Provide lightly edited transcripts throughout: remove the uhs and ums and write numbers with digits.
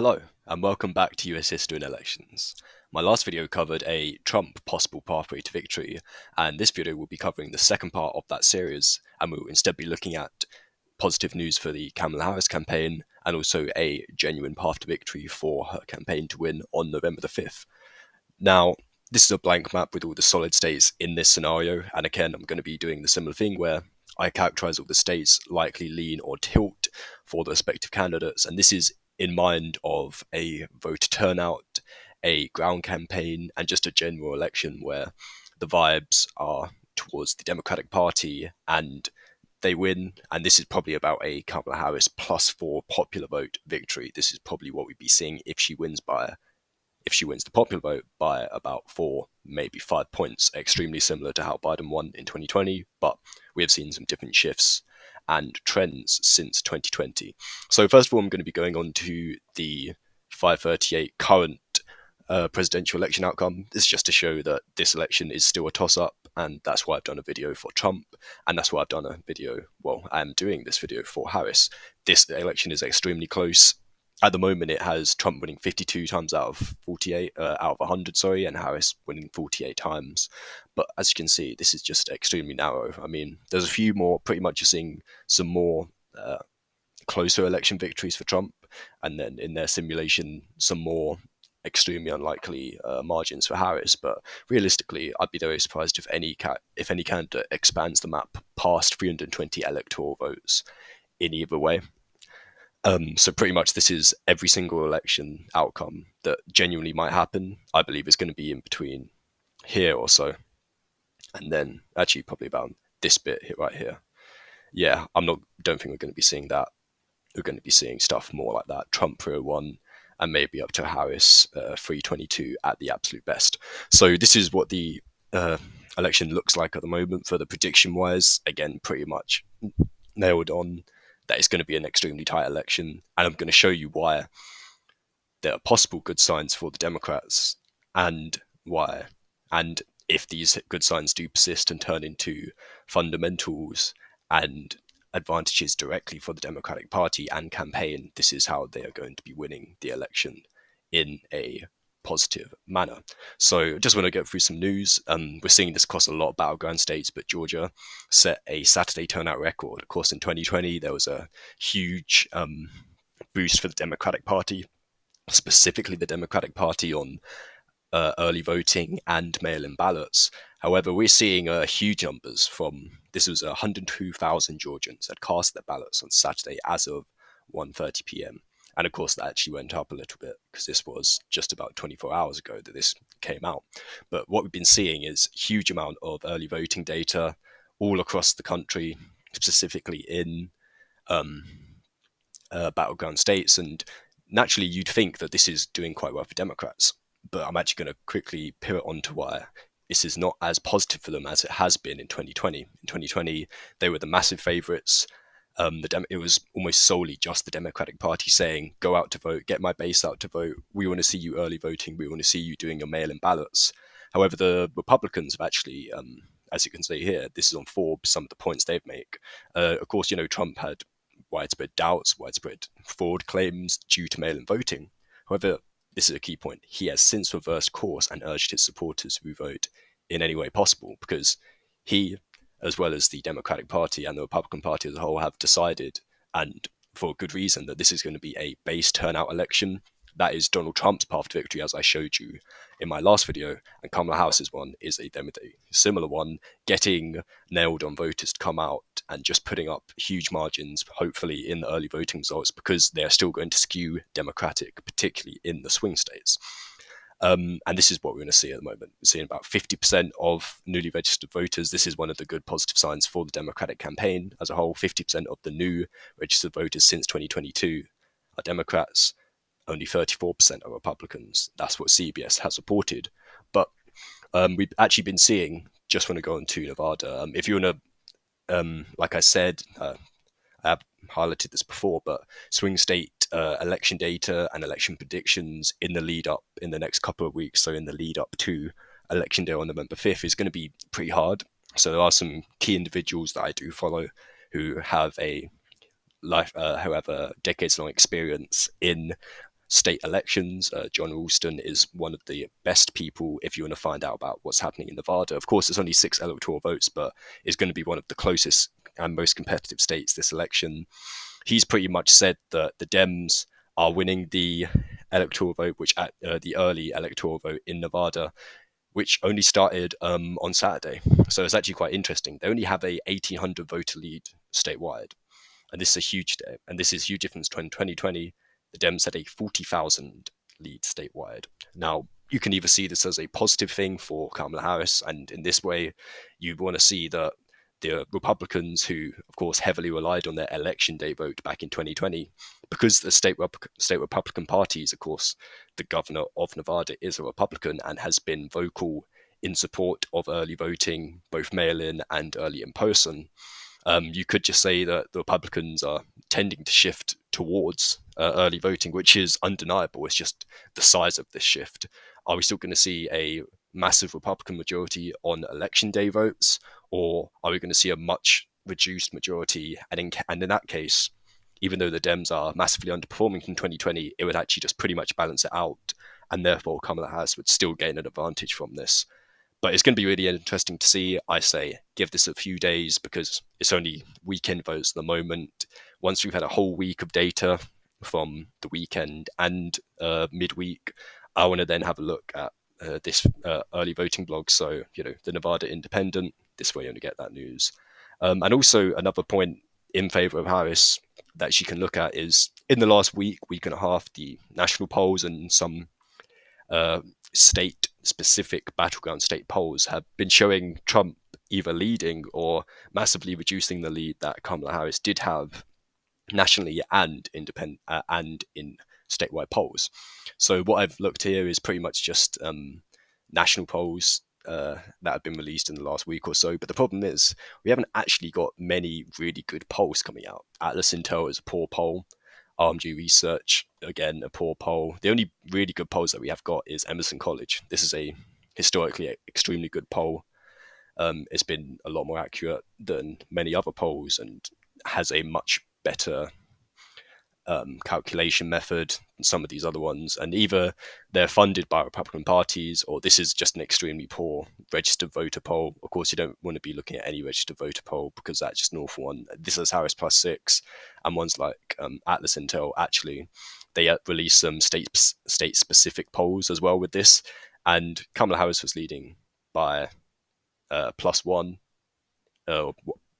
Hello, and welcome back to US History and Elections. My last video covered a Trump possible pathway to victory, and this video will be covering the second part of that series, and we'll instead be looking at positive news for the Kamala Harris campaign, and also a genuine path to victory for her campaign to win on November the 5th. Now, this is a blank map with all the solid states in this scenario, and again, I'm going to be doing the similar thing where I characterize all the states likely lean or tilt for the respective candidates, and this is in mind of a voter turnout, a ground campaign, and just a general election where the vibes are towards the Democratic Party and they win. And this is probably about a Kamala Harris +4 popular vote victory. This is probably what we'd be seeing if she wins the popular vote by about 4, maybe 5 points, extremely similar to how Biden won in 2020, but we have seen some different shifts and trends since 2020. So first of all, I'm going to be going on to the 538 current presidential election outcome. This is just to show that this election is still a toss-up, and that's why I've done a video for Trump, and that's why I've done a video, well, I am doing this video for Harris. This election is extremely close. At the moment, it has Trump winning 52 times out of 48, out of 100, sorry, and Harris winning 48 times. But as you can see, this is just extremely narrow. I mean, there's a few more, pretty much you're seeing some more closer election victories for Trump, and then in their simulation, some more extremely unlikely margins for Harris. But realistically, I'd be very surprised if any candidate expands the map past 320 electoral votes in either way. So pretty much this is every single election outcome that genuinely might happen. I believe is going to be in between here or so, and then actually probably about this bit here, right here. Yeah, don't think we're going to be seeing that. We're going to be seeing stuff more like that. Trump 301 and maybe up to Harris 322 at the absolute best. So this is what the election looks like at the moment for the prediction wise. Again, pretty much nailed on that it's going to be an extremely tight election, and I'm going to show you why there are possible good signs for the Democrats and why. And if these good signs do persist and turn into fundamentals and advantages directly for the Democratic Party and campaign, this is how they are going to be winning the election in a positive manner. So just want to get through some news. We're seeing this across a lot of battleground states, but Georgia set a Saturday turnout record. Of course, in 2020, there was a huge boost for the Democratic Party, specifically the Democratic Party on early voting and mail-in ballots. However, we're seeing huge numbers from, this was 102,000 Georgians had cast their ballots on Saturday as of 1:30 p.m. And of course, that actually went up a little bit because this was just about 24 hours ago that this came out. But what we've been seeing is a huge amount of early voting data all across the country, specifically in battleground states. And naturally, you'd think that this is doing quite well for Democrats. But I'm actually going to quickly pivot on to why this is not as positive for them as it has been in 2020. In 2020, they were the massive favourites. It was almost solely just the Democratic Party saying, go out to vote, get my base out to vote. We want to see you early voting. We want to see you doing your mail-in ballots. However, the Republicans have actually, as you can see here, this is on Forbes, some of the points they've made. Of course, Trump had widespread doubts, widespread fraud claims due to mail-in voting. However, this is a key point. He has since reversed course and urged his supporters to vote in any way possible because he, as well as the Democratic Party and the Republican Party as a whole, have decided, and for good reason, that this is going to be a base turnout election. That is Donald Trump's path to victory, as I showed you in my last video, and Kamala Harris's one is a similar one, getting nailed on voters to come out and just putting up huge margins, hopefully in the early voting results, because they're still going to skew Democratic, particularly in the swing states. And this is what we're going to see at the moment. We're seeing about 50% of newly registered voters. This is one of the good positive signs for the Democratic campaign as a whole. 50% of the new registered voters since 2022 are Democrats. Only 34% are Republicans. That's what CBS has reported. But we've actually been seeing, just want to go on to Nevada. If you want to, like I said, I have highlighted this before, but swing state election data and election predictions in the lead up in the next couple of weeks, so in the lead up to election day on November 5th, is going to be pretty hard. So there are some key individuals that I do follow who have a decades-long experience in state elections. John Ralston is one of the best people if you want to find out about what's happening in Nevada. Of course, it's only 6 electoral votes, but it's going to be one of the closest and most competitive states this election. He's pretty much said that the Dems are winning the electoral vote, which at the early electoral vote in Nevada, which only started on Saturday. So it's actually quite interesting. They only have a 1,800 voter lead statewide, and this is a huge day. And this is a huge difference. In 2020, the Dems had a 40,000 lead statewide. Now, you can either see this as a positive thing for Kamala Harris, and in this way, you want to see that the Republicans, who of course heavily relied on their election day vote back in 2020, because the state Republican parties, of course, the governor of Nevada is a Republican and has been vocal in support of early voting, both mail-in and early in person. You could just say that the Republicans are tending to shift towards early voting, which is undeniable. It's just the size of this shift. Are we still going to see a massive Republican majority on election day votes, or are we going to see a much reduced majority? And in that case, even though the Dems are massively underperforming in 2020, it would actually just pretty much balance it out, and therefore Kamala Harris would still gain an advantage from this. But it's going to be really interesting to see. I say give this a few days because it's only weekend votes at the moment. Once we've had a whole week of data from the weekend and midweek, I want to then have a look at this early voting blog. So, the Nevada Independent, this way you only get that news. And also another point in favor of Harris that she can look at is in the last week and a half, the national polls and some state-specific battleground state polls have been showing Trump either leading or massively reducing the lead that Kamala Harris did have nationally and independent and in statewide polls. So what I've looked here is pretty much just national polls that have been released in the last week or so. But the problem is we haven't actually got many really good polls coming out. Atlas Intel is a poor poll. RMG Research, again, a poor poll. The only really good polls that we have got is Emerson College. This is a historically extremely good poll. It's been a lot more accurate than many other polls and has a much better calculation method than some of these other ones. And either they're funded by Republican parties or this is just an extremely poor registered voter poll. Of course, you don't want to be looking at any registered voter poll because that's just an awful one. This is Harris +6, and ones like Atlas Intel, actually, they release some state-specific polls as well with this. And Kamala Harris was leading by +1.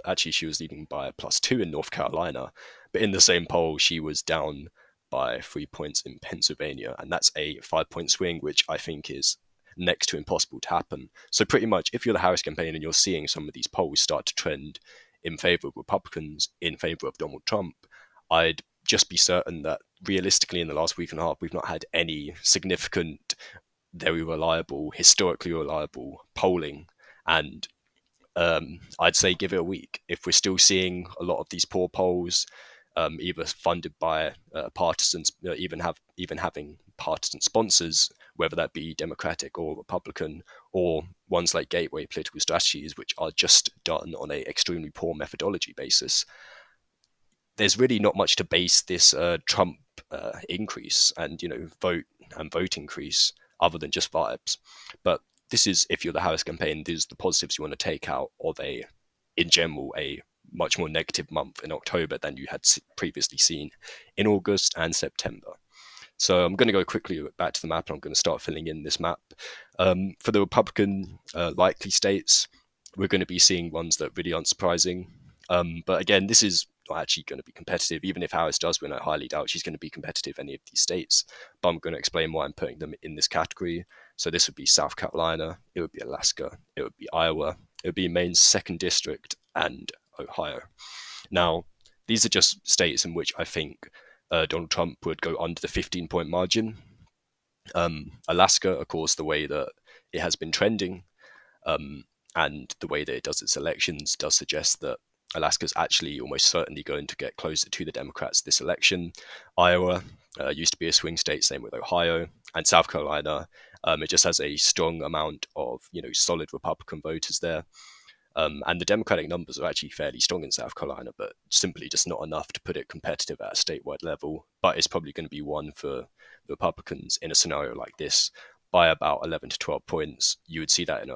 Actually, she was leading by +2 in North Carolina, but in the same poll, she was down by 3 points in Pennsylvania, and that's a 5-point swing, which I think is next to impossible to happen. So pretty much, if you're the Harris campaign and you're seeing some of these polls start to trend in favor of Republicans, in favor of Donald Trump, I'd just be certain that realistically in the last week and a half, we've not had any significant, very reliable, historically reliable polling. And I'd say give it a week. If we're still seeing a lot of these poor polls, either funded by partisans, even having partisan sponsors, whether that be Democratic or Republican, or ones like Gateway Political Strategies, which are just done on an extremely poor methodology basis, there's really not much to base this Trump increase and vote increase other than just vibes. But this is, if you're the Harris campaign, these are the positives you want to take out of in general, a much more negative month in October than you had previously seen in August and September. So I'm going to go quickly back to the map and I'm going to start filling in this map. For the Republican likely states, we're going to be seeing ones that really aren't surprising. But again, this is not actually going to be competitive. Even if Harris does win, I highly doubt she's going to be competitive in any of these states. But I'm going to explain why I'm putting them in this category. So this would be South Carolina, it would be Alaska, it would be Iowa, it would be Maine's 2nd District, and Ohio. Now, these are just states in which I think Donald Trump would go under the 15-point margin. Alaska, of course, the way that it has been trending and the way that it does its elections does suggest that Alaska's actually almost certainly going to get closer to the Democrats this election. Iowa used to be a swing state, same with Ohio. And South Carolina, it just has a strong amount of solid Republican voters there. And the Democratic numbers are actually fairly strong in South Carolina, but simply just not enough to put it competitive at a statewide level. But it's probably going to be won for the Republicans in a scenario like this by about 11 to 12 points. You would see that in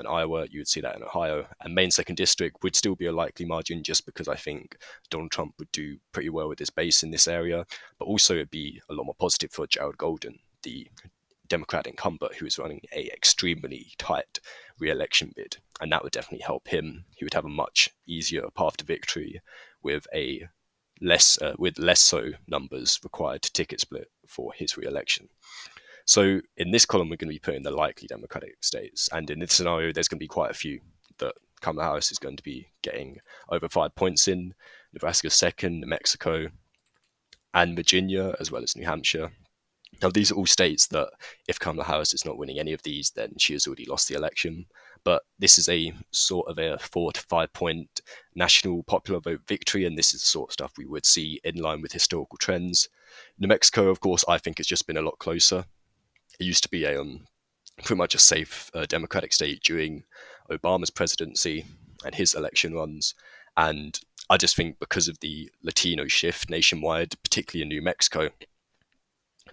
Iowa, you would see that in Ohio, and Maine second district would still be a likely margin, just because I think Donald Trump would do pretty well with his base in this area. But also it'd be a lot more positive for Jared Golden, the Democrat incumbent, who is running a extremely tight re-election bid, and that would definitely help him. He would have a much easier path to victory with less so numbers required to ticket split for his re-election. So in this column, we're going to be putting the likely Democratic states, and in this scenario, there's going to be quite a few that Kamala Harris is going to be getting over 5 points in. Nebraska second, New Mexico, and Virginia, as well as New Hampshire. Now, these are all states that if Kamala Harris is not winning any of these, then she has already lost the election. But this is a sort of a 4 to 5 point national popular vote victory, and this is the sort of stuff we would see in line with historical trends. New Mexico, of course, I think has just been a lot closer. It used to be a pretty much a safe Democratic state during Obama's presidency and his election runs. And I just think because of the Latino shift nationwide, particularly in New Mexico,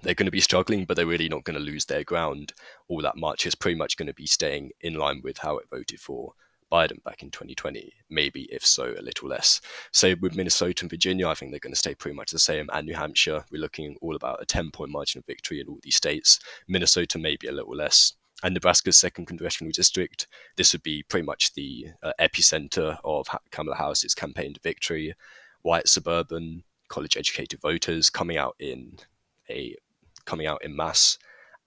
they're going to be struggling, but they're really not going to lose their ground all that much. It's pretty much going to be staying in line with how it voted for Biden back in 2020, maybe, if so, a little less. Same with Minnesota and Virginia. I think they're going to stay pretty much the same. And New Hampshire, we're looking all about a 10-point margin of victory in all these states. Minnesota, maybe a little less. And Nebraska's second congressional district, this would be pretty much the epicenter of Kamala Harris's campaign to victory. White suburban, college-educated voters coming out in mass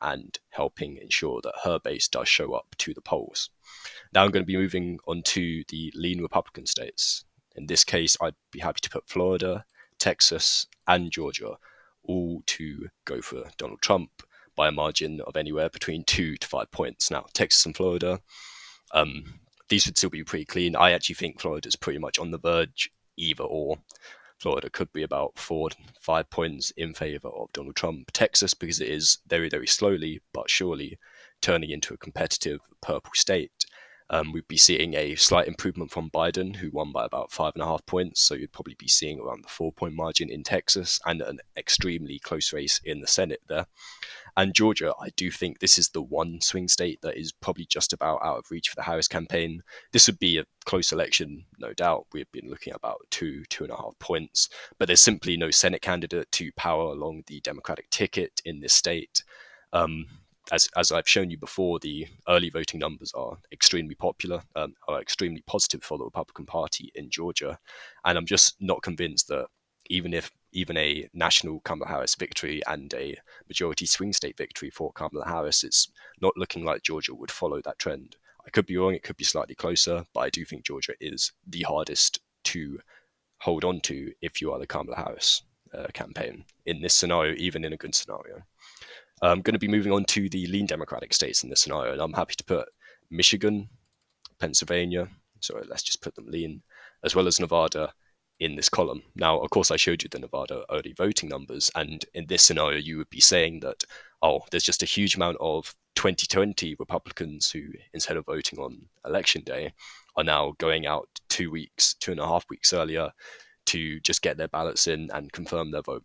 and helping ensure that her base does show up to the polls. Now I'm going to be moving on to the lean Republican states. In this case, I'd be happy to put Florida, Texas, and Georgia all to go for Donald Trump by a margin of anywhere between 2 to 5 points. Now, Texas and Florida, these would still be pretty clean. I actually think Florida's pretty much on the verge, either or. Florida could be about 4 to 5 points in favor of Donald Trump. Texas, because it is very, very slowly but surely turning into a competitive purple state. We'd be seeing a slight improvement from Biden, who won by about 5.5 points. So you'd probably be seeing around the 4-point margin in Texas, and an extremely close race in the Senate there. And Georgia, I do think this is the one swing state that is probably just about out of reach for the Harris campaign. This would be a close election, no doubt. We've been looking at about 2.5 points, but there's simply no Senate candidate to power along the Democratic ticket in this state. As I've shown you before, the early voting numbers are extremely popular, are extremely positive for the Republican Party in Georgia. And I'm just not convinced that even a national Kamala Harris victory and a majority swing state victory for Kamala Harris, it's not looking like Georgia would follow that trend. I could be wrong, it could be slightly closer, but I do think Georgia is the hardest to hold on to if you are the Kamala Harris campaign in this scenario, even in a good scenario. I'm going to be moving on to the lean Democratic states in this scenario, and I'm happy to put Michigan, Pennsylvania, sorry, let's just put them lean, as well as Nevada in this column. Now, of course, I showed you the Nevada early voting numbers, and in this scenario, you would be saying that, there's just a huge amount of 2020 Republicans who, instead of voting on election day, are now going out 2.5 weeks earlier to just get their ballots in and confirm their vote.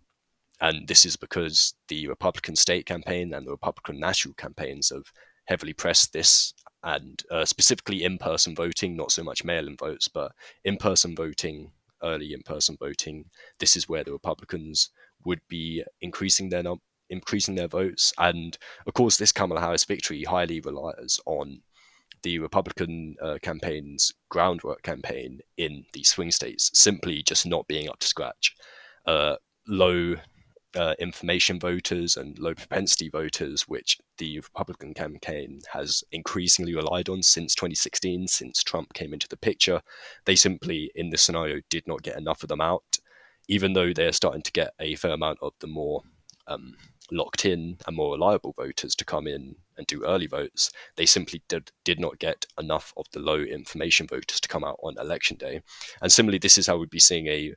And this is because the Republican state campaign and the Republican national campaigns have heavily pressed this, and specifically in-person voting, not so much mail-in votes, but in-person voting, early in-person voting. This is where the Republicans would be increasing their votes. And of course, this Kamala Harris victory highly relies on the Republican campaign's groundwork campaign in the swing states simply just not being up to scratch. Low information voters and low propensity voters, which the Republican campaign has increasingly relied on since 2016, since Trump came into the picture. They simply, in this scenario, did not get enough of them out, even though they're starting to get a fair amount of the more locked in and more reliable voters to come in and do early votes. They simply did not get enough of the low information voters to come out on election day. And similarly, this is how we'd be seeing a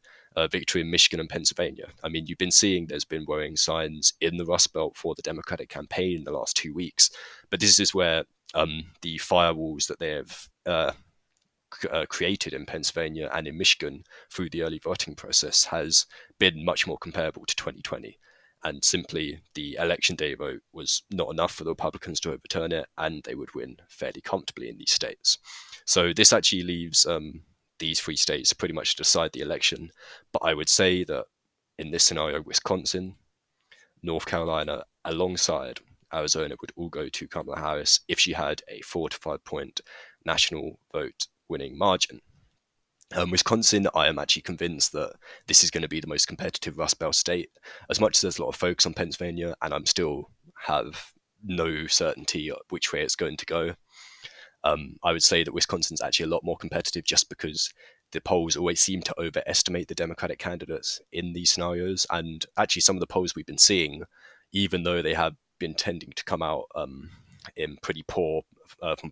victory in Michigan and Pennsylvania. I mean, you've been seeing there's been worrying signs in the Rust Belt for the Democratic campaign in the last 2 weeks, but this is where the firewalls that they have created in Pennsylvania and in Michigan through the early voting process has been much more comparable to 2020. And simply the election day vote was not enough for the Republicans to overturn it, and they would win fairly comfortably in these states. So this actually leaves these three states pretty much to decide the election. But I would say that in this scenario, Wisconsin, North Carolina, alongside Arizona, would all go to Kamala Harris if she had a 4 to 5 point national vote winning margin. Wisconsin, I am actually convinced that this is going to be the most competitive Rust Belt state. As much as there's a lot of focus on Pennsylvania, and I'm still have no certainty which way it's going to go, I would say that Wisconsin's actually a lot more competitive just because the polls always seem to overestimate the Democratic candidates in these scenarios. And actually, some of the polls we've been seeing, even though they have been tending to come out in pretty poor, from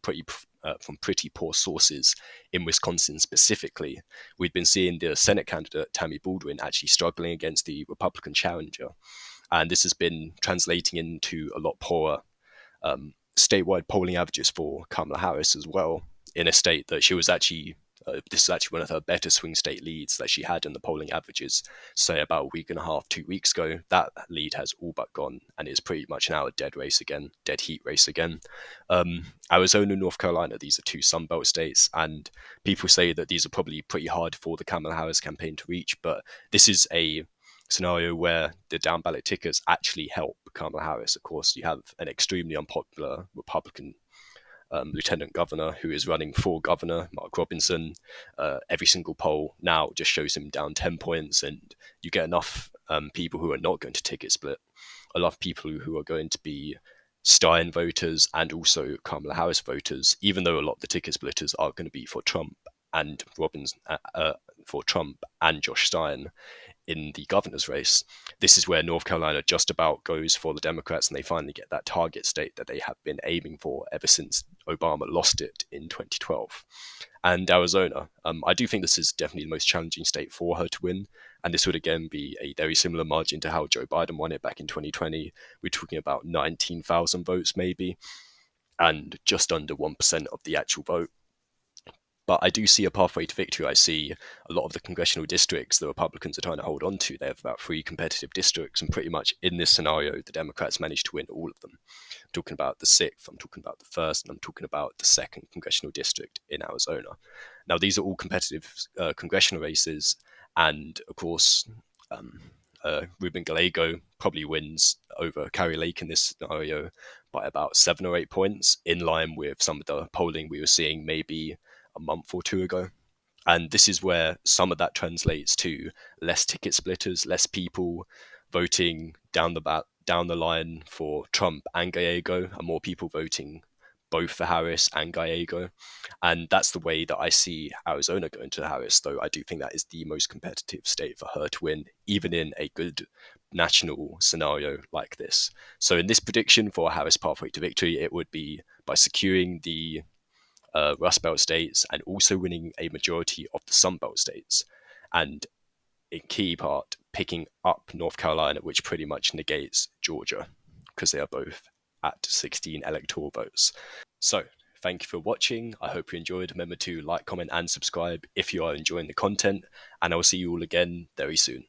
pretty poor sources in Wisconsin specifically, we've been seeing the Senate candidate Tammy Baldwin actually struggling against the Republican challenger, and this has been translating into a lot poorer statewide polling averages for Kamala Harris as well, in a state that she was actually, this is actually one of her better swing state leads that she had in the polling averages, say about a week and a half, 2 weeks ago. That lead has all but gone and is pretty much now a dead race again, dead heat race again. Arizona, North Carolina, these are two Sunbelt states, and people say that these are probably pretty hard for the Kamala Harris campaign to reach, but this is a scenario where the down ballot tickets actually help Kamala Harris. Of course, you have an extremely unpopular Republican lieutenant governor who is running for governor, Mark Robinson. Every single poll now just shows him down 10 points, and you get enough people who are not going to ticket split, a lot of people who are going to be Stein voters and also Kamala Harris voters, even though a lot of the ticket splitters are going to be for Trump and for Trump and Josh Stein in the governor's race. This is where North Carolina just about goes for the Democrats, and they finally get that target state that they have been aiming for ever since Obama lost it in 2012. And Arizona, I do think this is definitely the most challenging state for her to win, and this would again be a very similar margin to how Joe Biden won it back in 2020. We're talking about 19,000 votes maybe, and just under 1% of the actual vote. But I do see a pathway to victory. I see a lot of the congressional districts the Republicans are trying to hold on to. They have about 3 competitive districts, and pretty much in this scenario, the Democrats managed to win all of them. I'm talking about the 6th, I'm talking about the 1st, and I'm talking about the 2nd congressional district in Arizona. Now, these are all competitive congressional races, and of course, Ruben Gallego probably wins over Carrie Lake in this scenario by about 7 or 8 points, in line with some of the polling we were seeing maybe a month or two ago. And this is where some of that translates to less ticket splitters, less people voting down the line for Trump and Gallego, and more people voting both for Harris and Gallego. And that's the way that I see Arizona going to Harris, though I do think that is the most competitive state for her to win, even in a good national scenario like this. So in this prediction for Harris pathway to victory, it would be by securing the Rust Belt states and also winning a majority of the Sun Belt states. And in key part, picking up North Carolina, which pretty much negates Georgia because they are both at 16 electoral votes. So, thank you for watching. I hope you enjoyed. Remember to like, comment, and subscribe if you are enjoying the content. And I will see you all again very soon.